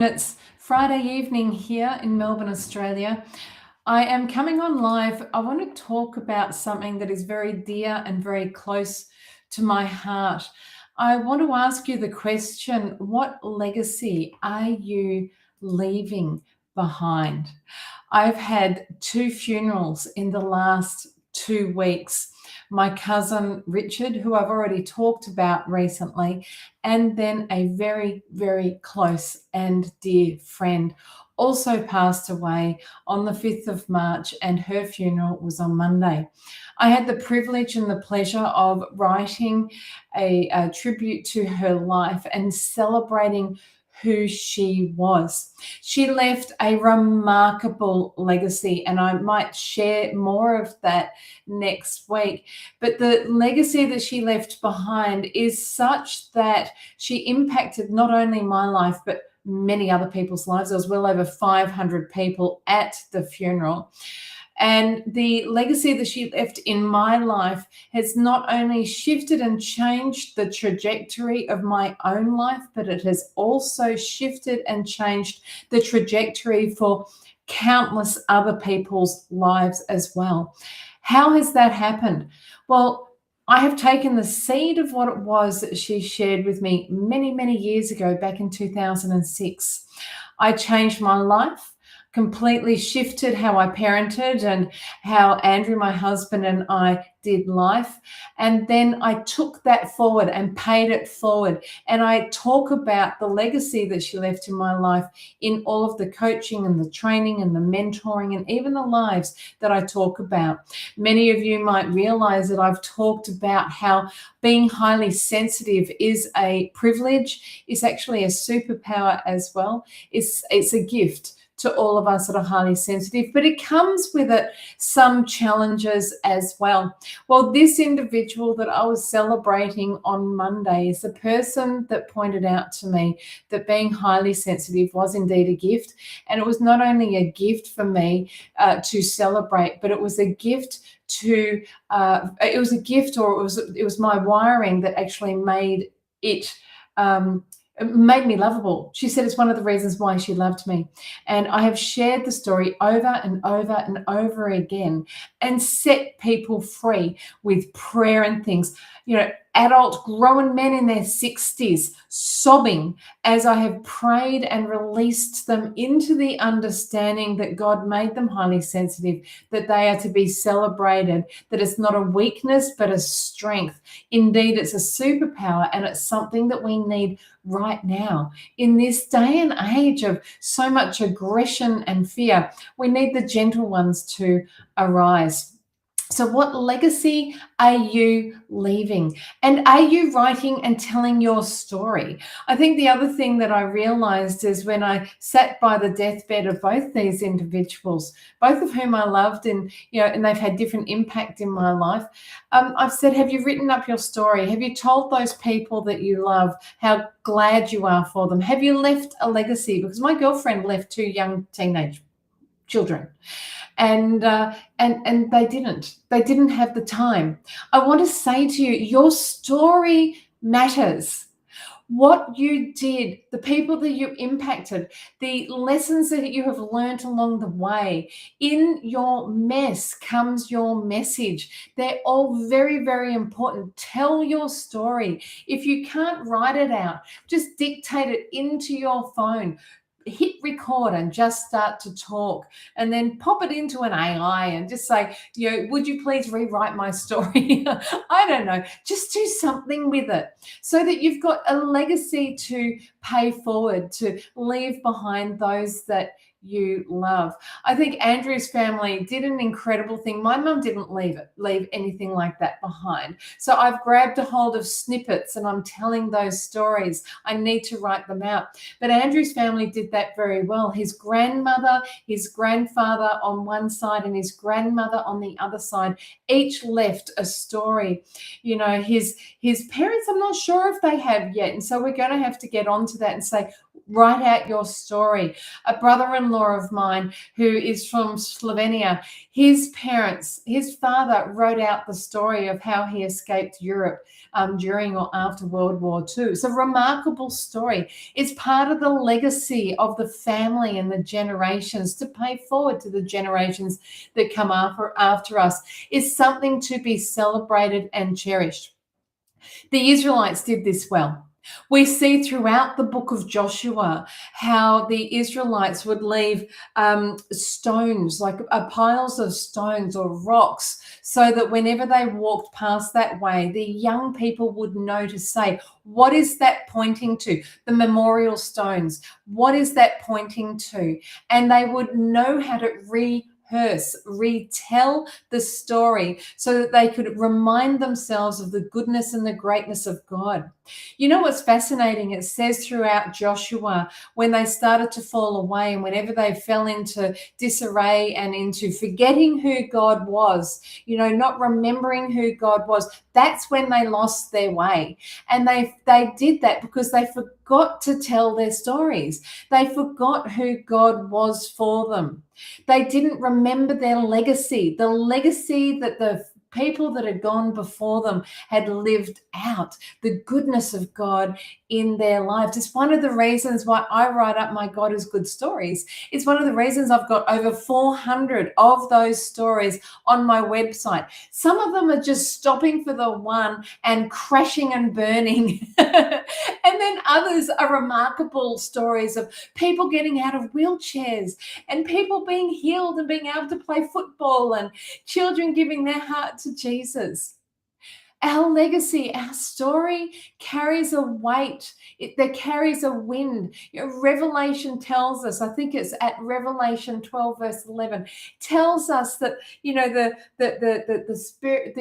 It's Friday evening here in Melbourne, Australia. I am coming on live. I want to talk about something that is very dear and very close to my heart. I want to ask you the question, what legacy are you leaving behind? I've had 2 funerals in the last 2 weeks. My cousin Richard, who I've already talked about recently, and then a very, very close and dear friend also passed away on the 5th of March, and her funeral was on Monday. I had the privilege and the pleasure of writing a tribute to her life and celebrating who she was. She left a remarkable legacy, and I might share more of that next week. But the legacy that she left behind is such that she impacted not only my life, but many other people's lives. There was well over 500 people at the funeral. And the legacy that she left in my life has not only shifted and changed the trajectory of my own life, but it has also shifted and changed the trajectory for countless other people's lives as well. How has that happened? Well, I have taken the seed of what it was that she shared with me many, many years ago, back in 2006. I changed my life, completely shifted how I parented and how Andrew, my husband, and I did life. And then I took that forward and paid it forward. And I talk about the legacy that she left in my life in all of the coaching and the training and the mentoring and even the lives that I talk about. Many of you might realize that I've talked about how being highly sensitive is a privilege, is actually a superpower as well. It's a gift to all of us that are highly sensitive, but it comes with it some challenges as well. Well, this individual that I was celebrating on Monday is the person that pointed out to me that being highly sensitive was indeed a gift. And it was not only a gift for me to celebrate, but it was a gift to, it was a gift, or it was my wiring that actually made it, it made me lovable. She said it's one of the reasons why she loved me. And I have shared the story over and over and over again and set people free with prayer and things. You know, adult grown men in their 60s sobbing as I have prayed and released them into the understanding that God made them highly sensitive, that they are to be celebrated, that it's not a weakness but a strength. Indeed, it's a superpower, and it's something that we need right now. In this day and age of so much aggression and fear, we need the gentle ones to arise. So what legacy are you leaving? And are you writing and telling your story? I think the other thing that I realized is when I sat by the deathbed of both these individuals, both of whom I loved, and and they've had different impact in my life. I've said, have you written up your story? Have you told those people that you love how glad you are for them? Have you left a legacy? Because my girlfriend left 2 young teenage children, and they didn't have the time. I want to say to you, your story matters. What you did, the people that you impacted, the lessons that you have learned along the way. In your mess comes your message. They're all very, very important. Tell your story. If you can't write it out, just dictate it into your phone. Hit record and just start to talk, and then pop it into an AI and just say, would you please rewrite my story? I don't know. Just do something with it so that you've got a legacy to pay forward, to leave behind those that you love. I think Andrew's family did an incredible thing. My mum didn't leave anything like that behind. So I've grabbed a hold of snippets and I'm telling those stories. I need to write them out. But Andrew's family did that very well. His grandmother, his grandfather on one side, and his grandmother on the other side, each left a story. His parents, I'm not sure if they have yet. And so we're going to have to get onto that and say, Write out your story. A brother-in-law of mine who is from Slovenia, his father wrote out the story of how he escaped Europe during or after World War II. It's a remarkable story. It's part of the legacy of the family and the generations to pay forward to the generations that come after us. It's something to be celebrated and cherished. The Israelites did this well. We see throughout the book of Joshua how the Israelites would leave stones, like piles of stones or rocks, so that whenever they walked past that way, the young people would know to say, what is that pointing to? The memorial stones. What is that pointing to? And they would know how to retell the story so that they could remind themselves of the goodness and the greatness of God. You know what's fascinating? It says throughout Joshua, when they started to fall away and whenever they fell into disarray and into forgetting who God was, not remembering who God was, that's when they lost their way. And they did that because they forgot to tell their stories. They forgot who God was for them. They didn't remember their legacy, the legacy that the people that had gone before them had lived out, the goodness of God in their lives. It's one of the reasons why I write up my God is Good stories. It's one of the reasons I've got over 400 of those stories on my website. Some of them are just stopping for the one and crashing and burning. And then others are remarkable stories of people getting out of wheelchairs and people being healed and being able to play football and children giving their heart to Jesus. Our legacy, our story carries a weight. There carries a wind. Revelation tells us, I think it's at Revelation 12, verse 11, tells us that the spirit,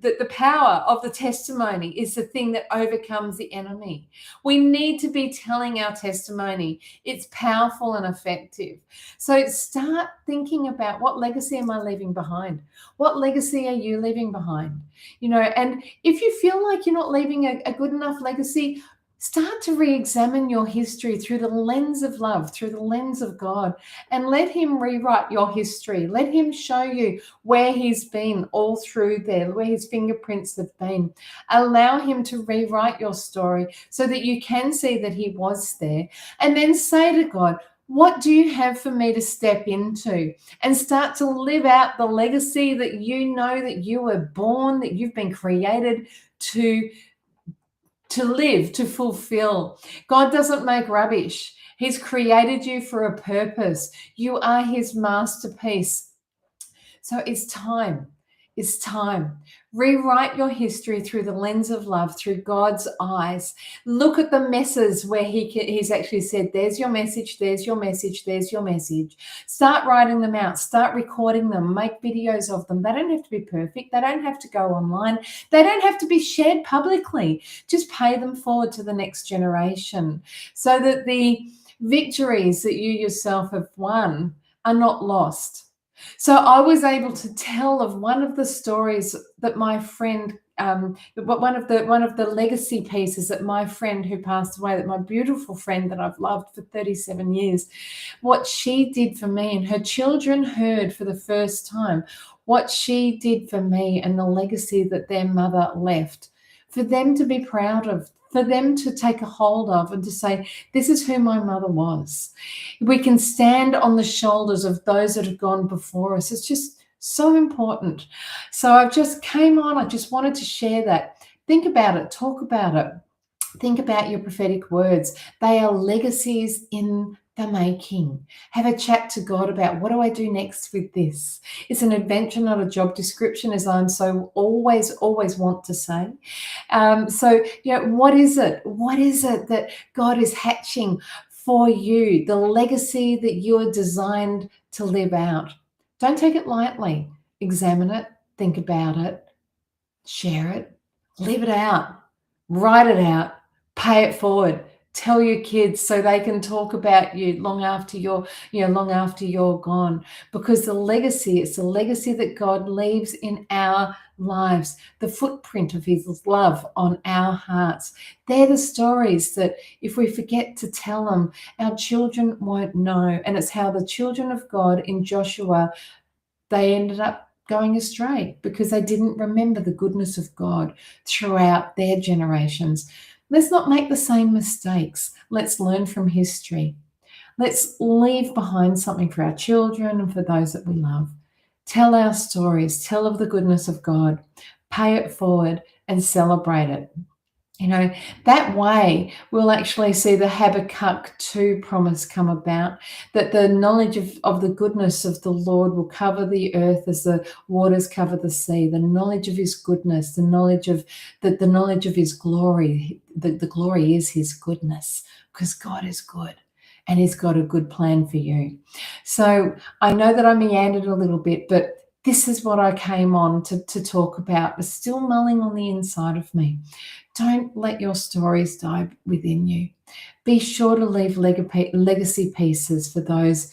the power of the testimony is the thing that overcomes the enemy. We need to be telling our testimony. It's powerful and effective. So start thinking about, what legacy am I leaving behind? What legacy are you leaving behind? And if you feel like you're not leaving a good enough legacy, start to re-examine your history through the lens of love, through the lens of God, and let him rewrite your history. Let him show you where he's been all through there, where his fingerprints have been. Allow him to rewrite your story so that you can see that he was there. And then say to God, what do you have for me to step into? And start to live out the legacy that you know that you were born, that you've been created to live, to fulfill. God doesn't make rubbish. He's created you for a purpose. You are his masterpiece. So it's time. It's time. Rewrite your history through the lens of love, through God's eyes. Look at the messes where he's actually said, there's your message, there's your message, there's your message. Start writing them out. Start recording them. Make videos of them. They don't have to be perfect. They don't have to go online. They don't have to be shared publicly. Just pay them forward to the next generation so that the victories that you yourself have won are not lost. So I was able to tell of one of the stories that my friend, one of the legacy pieces that my friend who passed away, that my beautiful friend that I've loved for 37 years, what she did for me, and her children heard for the first time what she did for me and the legacy that their mother left, for them to be proud of, for them to take a hold of and to say, this is who my mother was. We can stand on the shoulders of those that have gone before us. It's just so important. So I've just came on. I just wanted to share that. Think about it. Talk about it. Think about your prophetic words. They are legacies in the making. Have a chat to God about, what do I do next with this? It's an adventure, not a job description, as I'm so always want to say. So, what is it? What is it that God is hatching for you? The legacy that you are designed to live out. Don't take it lightly. Examine it. Think about it. Share it. Live it out. Write it out. Pay it forward. Tell your kids so they can talk about you long after long after you're gone. Because it's the legacy that God leaves in our lives, the footprint of his love on our hearts. They're the stories that if we forget to tell them, our children won't know. And it's how the children of God in Joshua, they ended up going astray because they didn't remember the goodness of God throughout their generations. Let's not make the same mistakes. Let's learn from history. Let's leave behind something for our children and for those that we love. Tell our stories, tell of the goodness of God, pay it forward and celebrate it. That way we'll actually see the Habakkuk 2 promise come about, that the knowledge of the goodness of the Lord will cover the earth as the waters cover the sea. The knowledge of his goodness, the knowledge of his glory. The glory is his goodness, because God is good and he's got a good plan for you. So I know that I meandered a little bit, but this is what I came on to talk about. It's still mulling on the inside of me. Don't let your stories die within you. Be sure to leave legacy pieces for those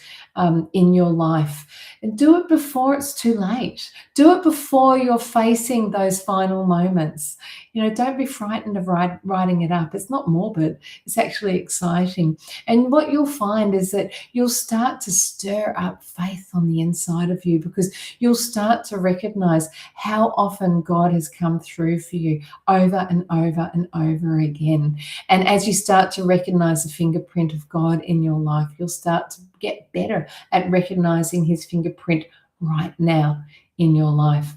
in your life, and do it before it's too late. Do it before you're facing those final moments. Don't be frightened of writing it up. It's not morbid. It's actually exciting. And what you'll find is that you'll start to stir up faith on the inside of you, because you'll start to recognize how often God has come through for you over and over and over again. And as you start to recognize the fingerprint of God in your life, you'll start to get better at recognizing his fingerprint right now in your life.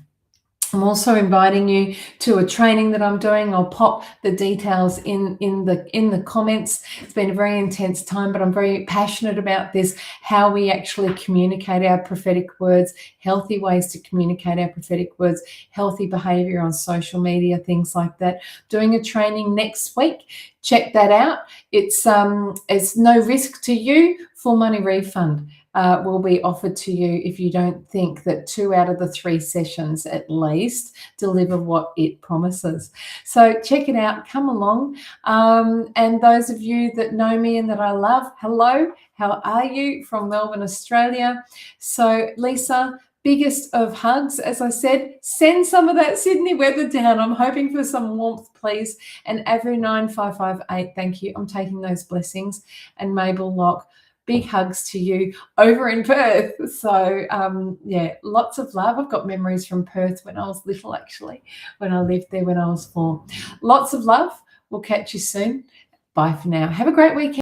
I'm also inviting you to a training that I'm doing. I'll pop the details in the comments. It's been a very intense time, but I'm very passionate about this, how we actually communicate our prophetic words, healthy ways to communicate our prophetic words, healthy behavior on social media, things like that. Doing a training next week. Check that out. It's no risk to you. Full money refund will be offered to you if you don't think that 2 out of the 3 sessions at least deliver what it promises. So check it out. Come along. And those of you that know me and that I love, hello, how are you? From Melbourne, Australia. So Lisa, biggest of hugs. As I said, send some of that Sydney weather down. I'm hoping for some warmth, please. And Avery 9558, thank you. I'm taking those blessings. And Mabel Locke, big hugs to you over in Perth. So lots of love. I've got memories from Perth when I was little, actually, when I lived there when I was 4. Lots of love. We'll catch you soon. Bye for now. Have a great weekend.